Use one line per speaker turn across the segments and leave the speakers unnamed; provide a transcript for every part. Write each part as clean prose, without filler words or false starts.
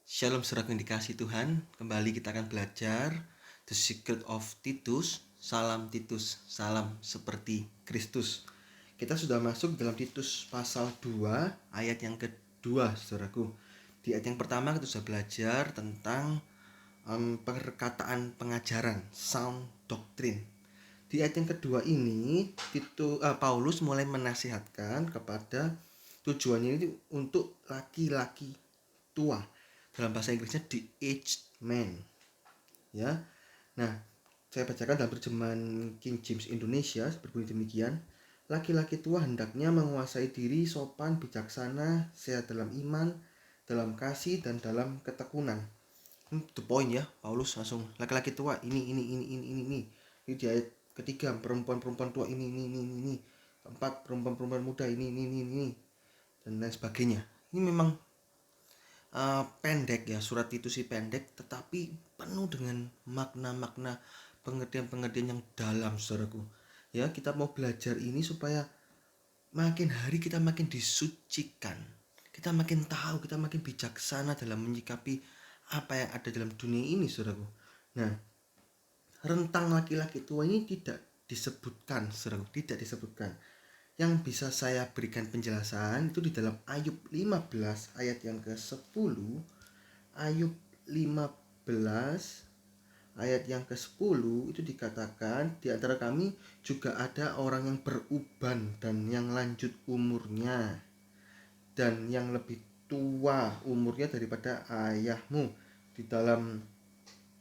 Shalom saudara yang dikasih Tuhan. Kembali kita akan belajar The Secret of Titus. Salam Titus, salam seperti Kristus. Kita sudah masuk dalam Titus pasal 2 ayat yang kedua, saudaraku. Di ayat yang pertama kita sudah belajar tentang perkataan pengajaran, sound doctrine. Di ayat yang kedua ini Paulus mulai menasihatkan kepada tujuannya ini untuk laki-laki tua. Dalam bahasa Inggrisnya the aged man. Ya. Nah, saya bacakan dalam terjemahan King James Indonesia berbunyi demikian. Laki-laki tua hendaknya menguasai diri, sopan, bijaksana, sehat dalam iman, dalam kasih dan dalam ketekunan. The point ya, Paulus langsung laki-laki tua ini. Ini di ayat ketiga, perempuan-perempuan tua ini. Keempat, perempuan-perempuan muda ini dan lain sebagainya. Ini memang pendek ya, surat itu sih pendek tetapi penuh dengan makna-makna, pengertian-pengertian yang dalam, saudaraku. Ya, kita mau belajar ini supaya makin hari kita makin disucikan, kita makin tahu, kita makin bijaksana dalam menyikapi apa yang ada dalam dunia ini, saudaraku. Nah, rentang laki-laki tua ini tidak disebutkan, saudaraku, tidak disebutkan. Yang bisa saya berikan penjelasan itu di dalam Ayub 15 ayat yang ke-10. Ayub 15 ayat yang ke-10 itu dikatakan, di antara kami juga ada orang yang beruban dan yang lanjut umurnya dan yang lebih tua umurnya daripada ayahmu. Di dalam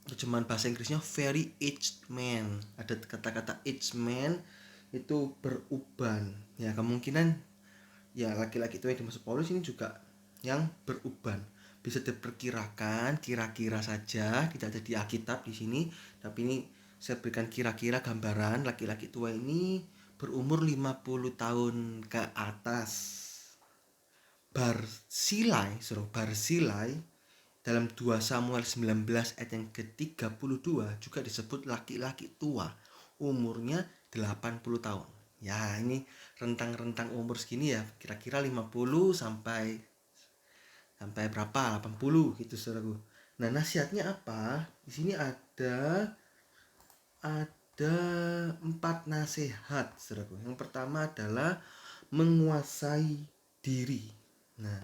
terjemahan bahasa Inggrisnya very aged man. Ada kata-kata aged man itu beruban. Ya, kemungkinan ya laki-laki itu yang dimaksud Paulus ini juga yang beruban. Bisa diperkirakan, kira-kira saja, tidak ada di Alkitab di sini, tapi ini saya berikan kira-kira gambaran laki-laki tua ini berumur 50 tahun ke atas. Barzilai dalam 2 Samuel 19 ayat yang ke-32 juga disebut laki-laki tua, umurnya 80 tahun. Ya, ini rentang-rentang umur segini ya, kira-kira 50 sampai berapa? 80 gitu, saudaraku. Nah, nasihatnya apa? Di sini ada 4 nasihat, saudaraku. Yang pertama adalah menguasai diri. Nah,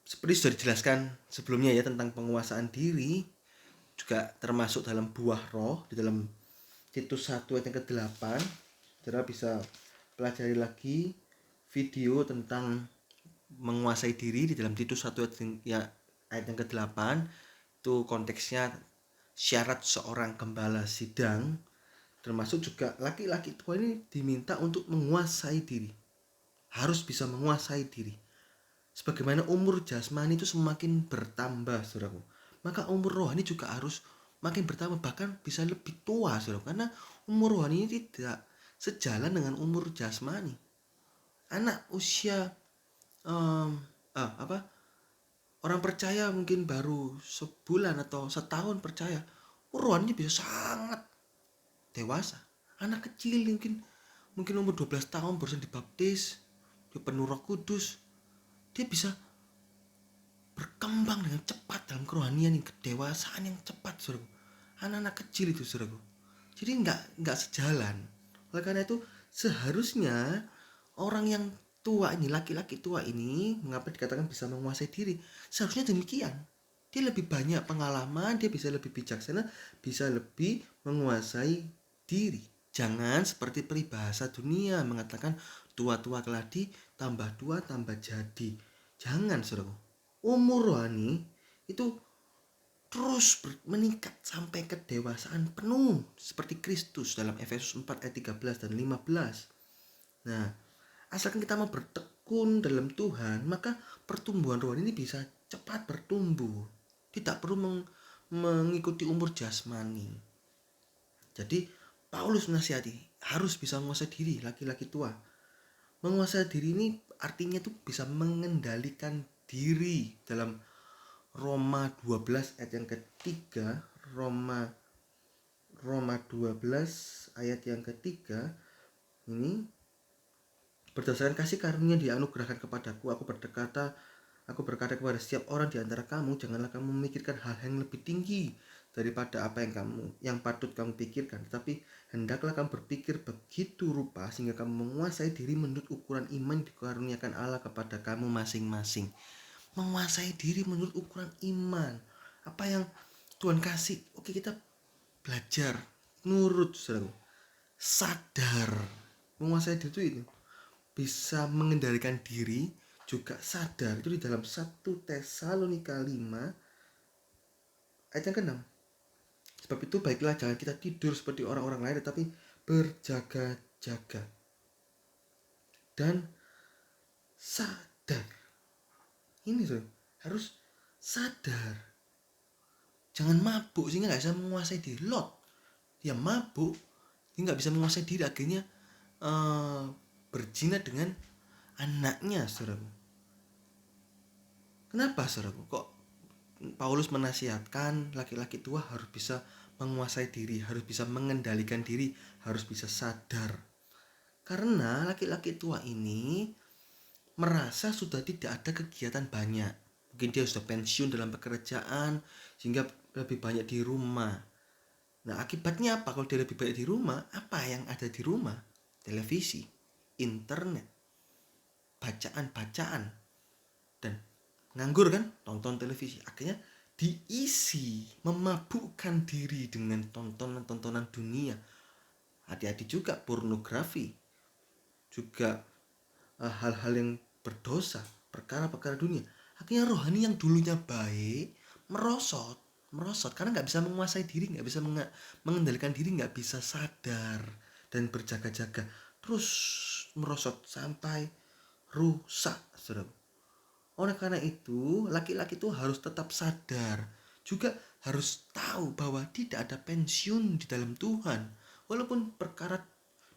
seperti sudah dijelaskan sebelumnya ya tentang penguasaan diri, juga termasuk dalam buah roh di dalam Titus 1 ayat yang ke-8. Saudara bisa pelajari lagi video tentang menguasai diri di dalam Titus 1 ayat yang ke-8. Itu konteksnya syarat seorang gembala sidang, termasuk juga laki-laki tua ini diminta untuk menguasai diri, harus bisa menguasai diri. Sebagaimana umur jasmani itu semakin bertambah, saudaraku, maka umur rohani juga harus makin bertambah, bahkan bisa lebih tua, saudaraku, karena umur rohani ini tidak sejalan dengan umur jasmani. Anak usia orang percaya mungkin baru sebulan atau setahun percaya, rohaninya bisa sangat dewasa. Anak kecil mungkin umur 12 tahun baru dibaptis, dia penuh Roh Kudus, dia bisa berkembang dengan cepat dalam kerohanian, kedewasaan yang cepat, saudaraku. Anak-anak kecil itu, saudaraku. Jadi nggak sejalan. Oleh karena itu seharusnya orang yang tua ini, laki-laki tua ini, mengapa dikatakan bisa menguasai diri? Seharusnya demikian. Dia lebih banyak pengalaman, dia bisa lebih bijaksana, bisa lebih menguasai diri. Jangan seperti peribahasa dunia mengatakan tua-tua keladi, tambah tua tambah jadi. Jangan, saudaraku. Umur rohani itu terus meningkat sampai kedewasaan penuh seperti Kristus dalam Efesus 4 ayat 13 dan 15. Nah, asalkan kita mau bertekun dalam Tuhan, maka pertumbuhan rohani ini bisa cepat bertumbuh. Tidak perlu mengikuti umur jasmani. Jadi, Paulus menasihati harus bisa menguasai diri laki-laki tua. Menguasai diri ini artinya tuh bisa mengendalikan diri dalam Roma 12 ayat yang ketiga. Roma 12 ayat yang ketiga ini, berdasarkan kasih karunia dianugerahkan kepadaku, aku berkata Aku berkata kepada setiap orang di antara kamu, janganlah kamu memikirkan hal yang lebih tinggi daripada apa yang patut kamu pikirkan, tetapi hendaklah kamu berpikir begitu rupa sehingga kamu menguasai diri menurut ukuran iman dikaruniakan Allah kepada kamu masing-masing. Menguasai diri menurut ukuran iman. Apa yang Tuhan kasih, oke, kita belajar nurut, saudara. Sadar. Menguasai diri itu bisa mengendalikan diri, juga sadar. Itu di dalam 1 Tesalonika 5 ayat yang ke-6. Sebab itu baiklah jangan kita tidur seperti orang-orang lain, tetapi berjaga-jaga dan sadar. Ini tuh harus sadar. Jangan mabuk sehingga nggak bisa menguasai diri. Lot, dia mabuk, dia nggak bisa menguasai diri, akhirnya berzina dengan anaknya, saudaraku. Kenapa, saudaraku? Kok Paulus menasihatkan laki-laki tua harus bisa menguasai diri, harus bisa mengendalikan diri, harus bisa sadar. Karena laki-laki tua ini merasa sudah tidak ada kegiatan banyak. Mungkin dia sudah pensiun dalam pekerjaan sehingga lebih banyak di rumah. Nah, akibatnya apa? Kalau dia lebih banyak di rumah, apa yang ada di rumah? Televisi, internet, bacaan-bacaan, dan nganggur kan, tonton televisi. Akhirnya diisi, memabukkan diri dengan tontonan-tontonan dunia. Hati-hati juga pornografi, juga hal-hal yang berdosa, perkara-perkara dunia. Akhirnya rohani yang dulunya baik merosot karena nggak bisa menguasai diri, nggak bisa mengendalikan diri, nggak bisa sadar dan berjaga-jaga, terus merosot sampai rusak, saudara. Oleh karena itu, laki-laki itu harus tetap sadar, juga harus tahu bahwa tidak ada pensiun di dalam Tuhan. Walaupun perkara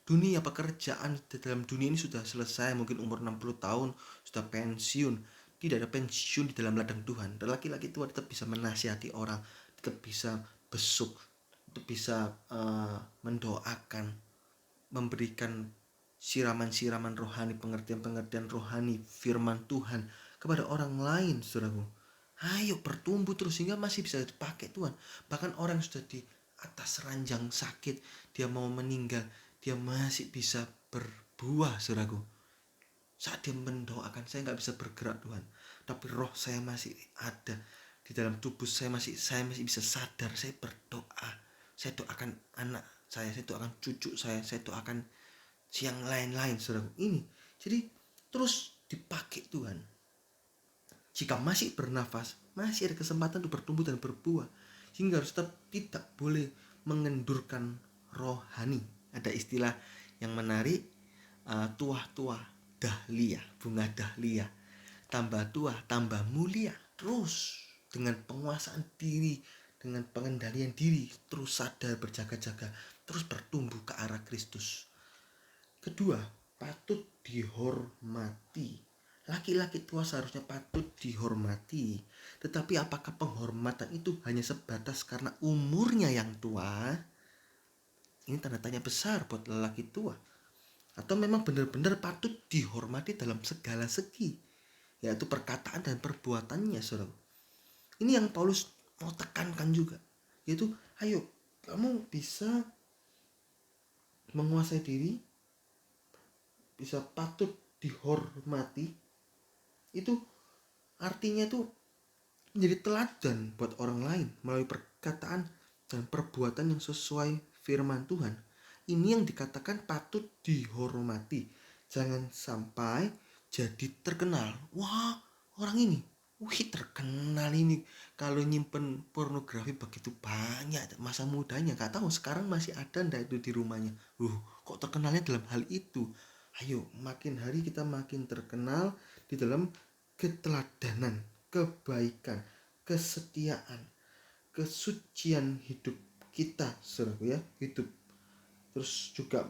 dunia pekerjaan di dalam dunia ini sudah selesai, mungkin umur 60 tahun sudah pensiun, tidak ada pensiun di dalam ladang Tuhan. Dan laki-laki itu tetap bisa menasihati orang, tetap bisa besuk, tetap bisa mendoakan, memberikan siraman-siraman rohani, pengertian-pengertian rohani firman Tuhan kepada orang lain, saudaraku. Ayo bertumbuh terus sehingga masih bisa dipakai Tuhan. Bahkan orang yang sudah di atas ranjang sakit, dia mau meninggal, dia masih bisa berbuah, saudaraku. Saat dia mendoakan, saya nggak bisa bergerak Tuhan, tapi roh saya masih ada di dalam tubuh saya masih bisa sadar. Saya berdoa, saya doakan anak saya doakan cucu saya doakan siang lain-lain, saudaraku. Ini jadi terus dipakai Tuhan. Jika masih bernafas, masih ada kesempatan untuk bertumbuh dan berbuah, sehingga harus tetap tidak boleh mengendurkan rohani. Ada istilah yang menarik, tuah-tuah dahlia, bunga dahlia, tambah tua tambah mulia. Terus dengan penguasaan diri, dengan pengendalian diri, terus sadar, berjaga-jaga, terus bertumbuh ke arah Kristus. Kedua, patut dihormati. Laki-laki tua seharusnya patut dihormati. Tetapi apakah penghormatan itu hanya sebatas karena umurnya yang tua? Ini tanda tanya besar buat lelaki tua. Atau memang benar-benar patut dihormati dalam segala segi, yaitu perkataan dan perbuatannya, saudara. Ini yang Paulus mau tekankan juga, yaitu ayo kamu bisa menguasai diri, bisa patut dihormati. Itu artinya itu menjadi teladan buat orang lain melalui perkataan dan perbuatan yang sesuai firman Tuhan. Ini yang dikatakan patut dihormati. Jangan sampai jadi terkenal. Wah, orang ini, terkenal ini kalau nyimpen pornografi begitu banyak masa mudanya. Gak tahu sekarang masih ada ndak itu di rumahnya. Kok terkenalnya dalam hal itu? Ayo, makin hari kita makin terkenal di dalam keteladanan, kebaikan, kesetiaan, kesucian hidup kita, saudaraku ya, hidup. Terus juga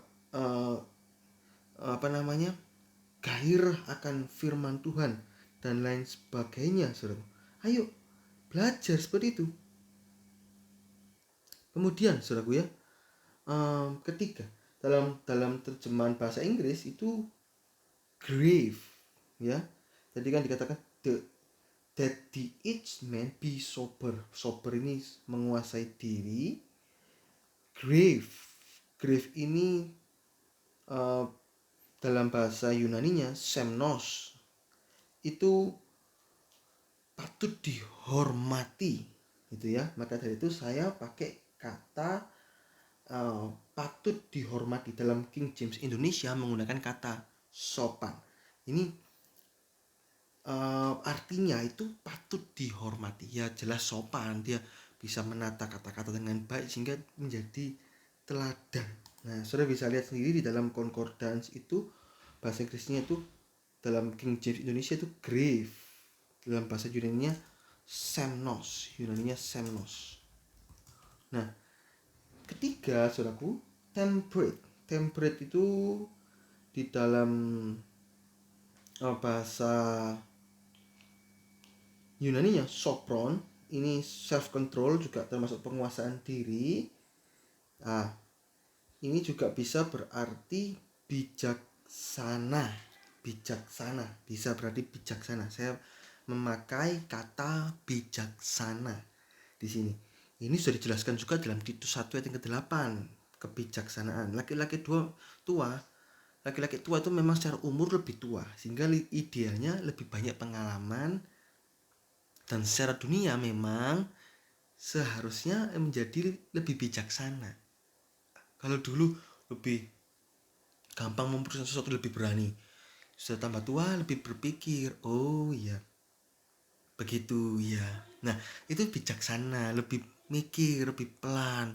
gairah akan firman Tuhan dan lain sebagainya, saudaraku. Ayo belajar seperti itu. Kemudian, saudaraku ya, ketiga, dalam terjemahan bahasa Inggris itu grave, ya. Tadi kan dikatakan the that the each man be sober. Sober ini menguasai diri. Grave ini dalam bahasa Yunaninya semnos, itu patut dihormati gitu ya. Maka dari itu saya pakai kata patut dihormati. Dalam King James Indonesia menggunakan kata sopan. Ini artinya itu patut dihormati. Ya jelas sopan, dia bisa menata kata-kata dengan baik sehingga menjadi teladan. Nah, saudara bisa lihat sendiri di dalam concordance itu bahasa Inggrisnya itu, dalam King James Indonesia itu grave, dalam bahasa Yunaninya semnos. Nah, ketiga saudaraku, temperate itu di dalam bahasa Yunaninya sopron, ini self control, juga termasuk penguasaan diri. Nah, ini juga bisa berarti bijaksana, bisa berarti bijaksana. Saya memakai kata bijaksana di sini. Ini sudah dijelaskan juga dalam Titus 1 ayat yang ke-8, kebijaksanaan. Laki-laki tua itu memang secara umur lebih tua, sehingga idealnya lebih banyak pengalaman, dan secara dunia memang seharusnya menjadi lebih bijaksana. Kalau dulu lebih gampang memutuskan sesuatu, lebih berani. Sudah tambah tua lebih berpikir, oh iya begitu ya. Nah, itu bijaksana, lebih mikir, lebih pelan,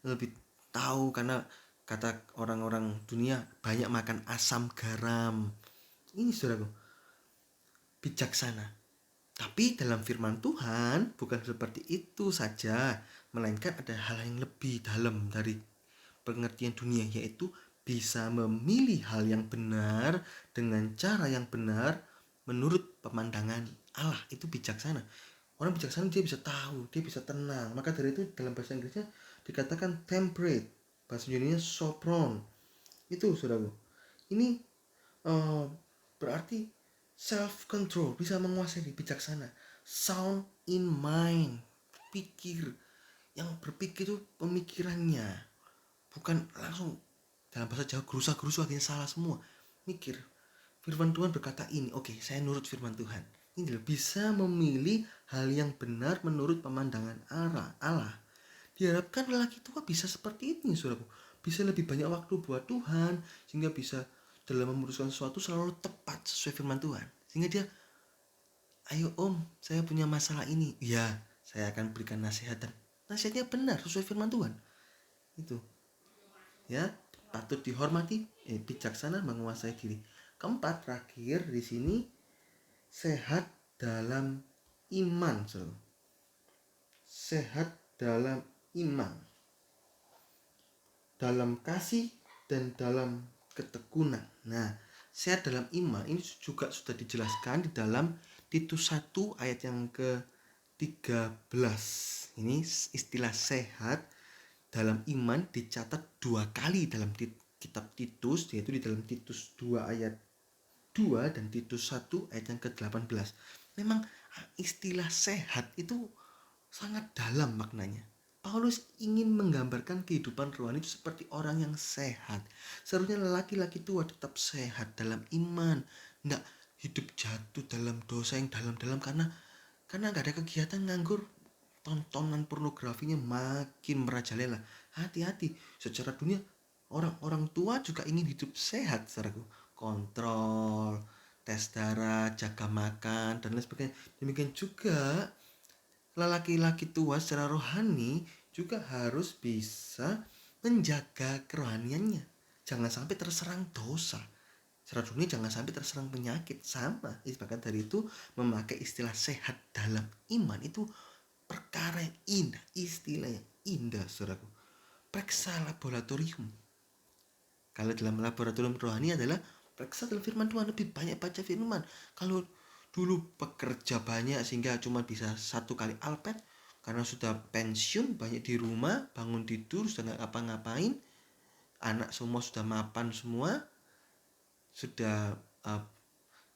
lebih tahu. Karena kata orang-orang dunia banyak makan asam garam. Ini saudaraku, bijaksana. Tapi dalam firman Tuhan bukan seperti itu saja, melainkan ada hal yang lebih dalam dari pengertian dunia, yaitu bisa memilih hal yang benar dengan cara yang benar menurut pemandangan Allah. Itu bijaksana. Orang bijaksana dia bisa tahu, dia bisa tenang. Maka dari itu dalam bahasa Inggrisnya dikatakan temperate, bahasa Indonesia sopron. Itu saudaraku, ini berarti self control, bisa menguasai, bijaksana. Sound in mind, yang berpikir itu pemikirannya, bukan langsung dalam bahasa Jawa gerusa-gerusu akhirnya salah semua. Mikir, firman Tuhan berkata ini, oke, saya nurut firman Tuhan. Ini bisa memilih hal yang benar menurut pemandangan Allah. Diharapkan lelaki tua bisa seperti ini, saudaraku. Bisa lebih banyak waktu buat Tuhan, sehingga bisa dalam memutuskan sesuatu selalu tepat sesuai firman Tuhan. Sehingga dia, ayo om, saya punya masalah ini. Ya, saya akan berikan nasihat, dan nasihatnya benar sesuai firman Tuhan. Itu ya, patut dihormati, bijaksana, menguasai diri. Keempat, terakhir di sini, sehat dalam iman. Sehat dalam iman, dalam kasih dan dalam ketekunan. Nah, sehat dalam iman ini juga sudah dijelaskan di dalam Titus 1 ayat yang ke-13. Ini istilah sehat dalam iman dicatat 2 kali dalam kitab Titus, yaitu di dalam Titus 2 ayat 2 dan Titus 1 ayat yang ke-18. Memang istilah sehat itu sangat dalam maknanya. Paulus ingin menggambarkan kehidupan rohani itu seperti orang yang sehat. Seharusnya laki-laki tua tetap sehat dalam iman, tidak hidup jatuh dalam dosa yang dalam-dalam karena gak ada kegiatan, nganggur, tontonan pornografinya makin merajalela. Hati-hati, secara dunia orang-orang tua juga ingin hidup sehat, saudaraku. Kontrol, tes darah, jaga makan, dan lain sebagainya. Demikian juga lelaki-laki tua secara rohani juga harus bisa menjaga kerohaniannya. Jangan sampai terserang dosa. Secara dunia jangan sampai terserang penyakit. Sama, bahkan dari itu memakai istilah sehat dalam iman itu perkara yang indah, istilah yang indah, saudaraku. Periksa laboratorium. Kalau dalam laboratorium rohani adalah periksa dalam firman Tuhan, lebih banyak baca firman. Kalau dulu pekerja banyak sehingga cuma bisa 1 kali alpet, karena sudah pensiun, banyak di rumah, bangun tidur, sudah gak ngapa-ngapain, anak semua sudah mapan semua, sudah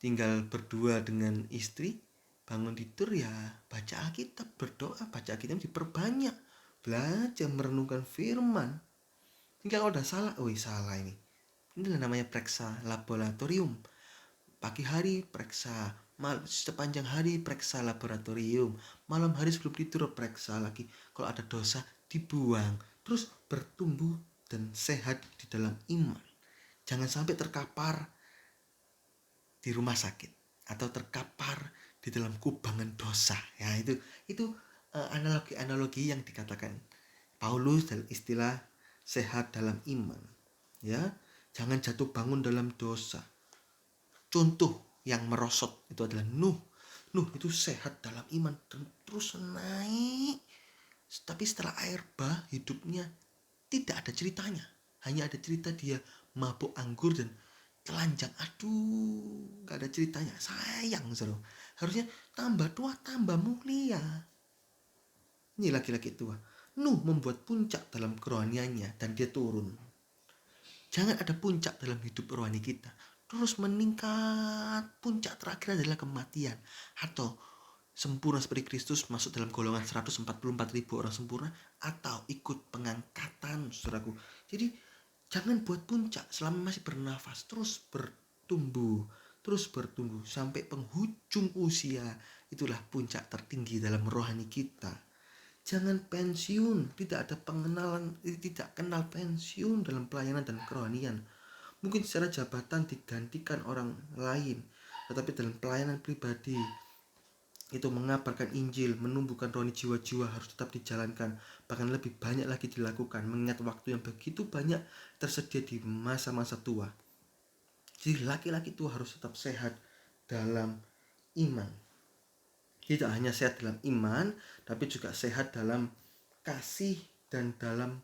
tinggal berdua dengan istri, bangun tidur ya baca Alkitab, berdoa, baca Alkitab diperbanyak, belajar merenungkan firman. Ini kalau udah salah, salah ini. Inilah namanya periksa laboratorium. Pagi hari periksa, sepanjang hari periksa laboratorium, malam hari sebelum tidur periksa lagi. Kalau ada dosa dibuang, terus bertumbuh dan sehat di dalam iman. Jangan sampai terkapar di rumah sakit atau terkapar di dalam kubangan dosa. Ya, itu analogi yang dikatakan Paulus dalam istilah sehat dalam iman. Ya, jangan jatuh bangun dalam dosa. Contoh yang merosot itu adalah Nuh. Nuh itu sehat dalam iman dan terus naik. Tapi setelah air bah hidupnya tidak ada ceritanya. Hanya ada cerita dia mabuk anggur dan telanjang. Aduh, gak ada ceritanya. Sayang, saudara. Harusnya tambah tua, tambah mulia. Ini laki-laki tua. Nuh membuat puncak dalam kerohaniannya dan dia turun. Jangan ada puncak dalam hidup rohani kita. Terus meningkat. Puncak terakhir adalah kematian. Atau sempurna seperti Kristus masuk dalam golongan 144.000 orang sempurna. Atau ikut pengangkatan, saudaraku. Jadi jangan buat puncak selama masih bernafas. Terus bertumbuh sampai penghujung usia. Itulah puncak tertinggi dalam rohani kita. Jangan pensiun, tidak ada pengenalan, tidak kenal pensiun dalam pelayanan dan kerohanian. Mungkin secara jabatan digantikan orang lain, tetapi dalam pelayanan pribadi itu mengabarkan Injil, menumbuhkan rohani jiwa-jiwa harus tetap dijalankan, bahkan lebih banyak lagi dilakukan mengingat waktu yang begitu banyak tersedia di masa-masa tua. Jadi laki-laki tua harus tetap sehat dalam iman. Tidak hanya sehat dalam iman, tapi juga sehat dalam kasih dan dalam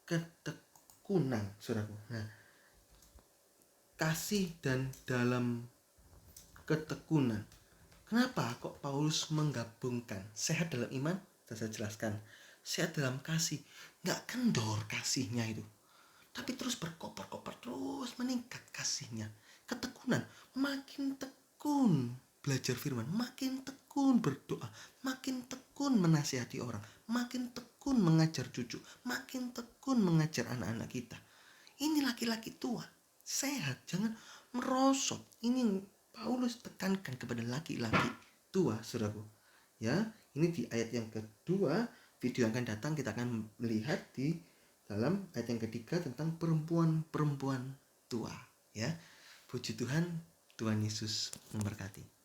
ketekunan, saudaraku. Nah, kasih dan dalam ketekunan. Kenapa kok Paulus menggabungkan sehat dalam iman? Saya jelaskan. Sehat dalam kasih. Nggak kendor kasihnya itu. Tapi terus berkobar-kobar, terus meningkat kasihnya. Ketekunan. Makin tekun belajar firman. Makin tekun berdoa. Makin tekun menasihati orang. Makin tekun mengajar cucu. Makin tekun mengajar anak-anak kita. Ini laki-laki tua. Sehat. Jangan merosot. Ini Paulus tekankan kepada laki-laki tua, saudaraku. Ya, ini di ayat yang kedua. Video yang akan datang kita akan melihat di dalam ayat yang ketiga tentang perempuan-perempuan tua. Ya, puji Tuhan, Tuhan Yesus memberkati.